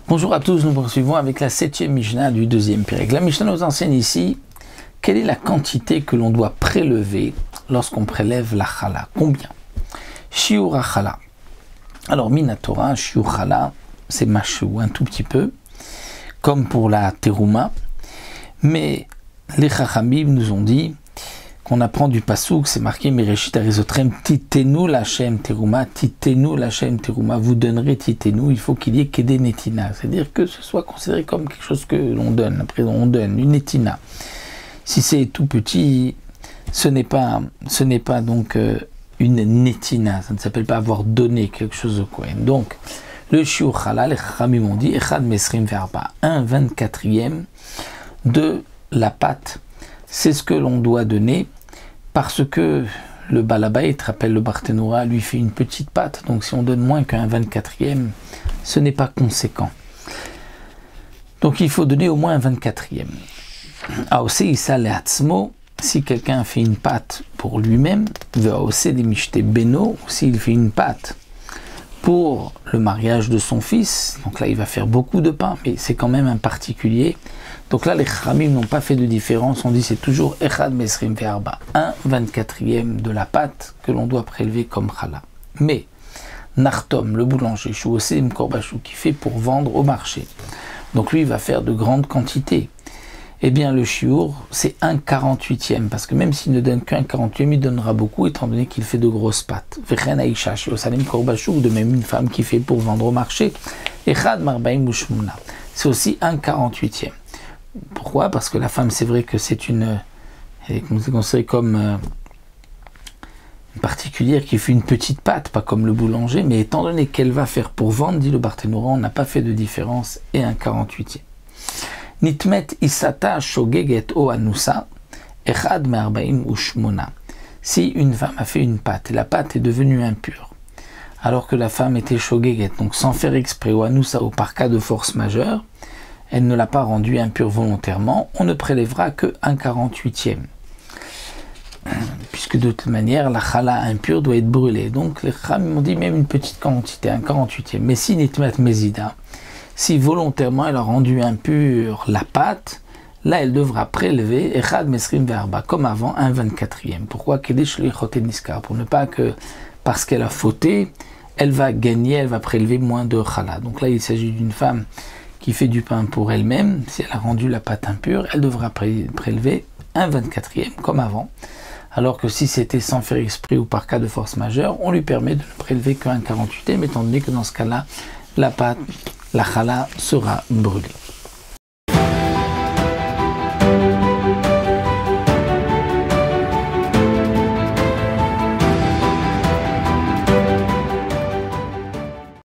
Bonjour à tous, nous poursuivons avec la 7e Mishnah du 2e Pérec. La Mishnah nous enseigne ici quelle est la quantité que l'on doit prélever lorsqu'on prélève la chala. Combien? Shiur chala. Alors, Minatora, Shiur chala, c'est machou, un tout petit peu, comme pour la terouma. Mais les chachamim nous ont dit qu'on apprend du pasouk, c'est marqué Mereshit Arizotrem, Titenu Lachem Teruma, Titenu Lachem Teruma, vous donnerez Titenu, il faut qu'il y ait Kede Netina, c'est-à-dire que ce soit considéré comme quelque chose que l'on donne, après on donne, une Netina. Si c'est tout petit, ce n'est pas donc une Netina, ça ne s'appelle pas avoir donné quelque chose au Kohen. Donc, le Shiur Chala, les Chachamim ont dit, Echad Mesrim Verba, 1/24e de la pâte, c'est ce que l'on doit donner, parce que le Balabait, rappelle le Barthénora, lui fait une petite pâte, donc si on donne moins qu'un 24e, ce n'est pas conséquent. Donc il faut donner au moins un 24e. Aosé Issa Leatzmo, si quelqu'un fait une pâte pour lui-même, Aosé des Mishte Beno, s'il fait une pâte pour le mariage de son fils, donc là il va faire beaucoup de pain, mais c'est quand même un particulier. Donc là, les Chachamim n'ont pas fait de différence, on dit c'est toujours Echad Mesrim Ve'arba, 1/24e de la pâte que l'on doit prélever comme chala. Mais Nartom, le boulanger, Shuosim Korbachou, qui fait pour vendre au marché, donc lui il va faire de grandes quantités. Eh bien le shiur, c'est 1/48e, parce que même s'il ne donne qu'un 48e, il donnera beaucoup, étant donné qu'il fait de grosses pâtes. Vechen Aisha, Shuosalim Korbachou, de même une femme qui fait pour vendre au marché, Echad Marbaim Ushmuna, c'est aussi 1/48e. Pourquoi? Parce que la femme, c'est vrai que elle est considérée comme une particulière qui fait une petite pâte, pas comme le boulanger, mais étant donné qu'elle va faire pour vendre, dit le Barthénora, on n'a pas fait de différence, et 1/48e. Nitmet isata shogeget o anusa, echad me'arbaim ushmona. Si une femme a fait une pâte, et la pâte est devenue impure, alors que la femme était shogeget, donc sans faire exprès, ou anusa, ou par cas de force majeure, elle ne l'a pas rendue impure volontairement, on ne prélèvera que 1/48e. Puisque de toute manière, la chala impure doit être brûlée. Donc les chachamim m'ont dit même une petite quantité, 1/48e. Mais si nitmet mezida, si volontairement elle a rendu impure la pâte, là elle devra prélever echad mesrim verba, comme avant, 1/24e. Pourquoi? Pour ne pas que, parce qu'elle a fauté, elle va gagner, elle va prélever moins de chala. Donc là il s'agit d'une femme qui fait du pain pour elle-même, si elle a rendu la pâte impure, elle devra prélever 1/24e comme avant, alors que si c'était sans faire exprès ou par cas de force majeure, on lui permet de ne prélever que 1/48e, étant donné que dans ce cas-là, la pâte, la chala sera brûlée.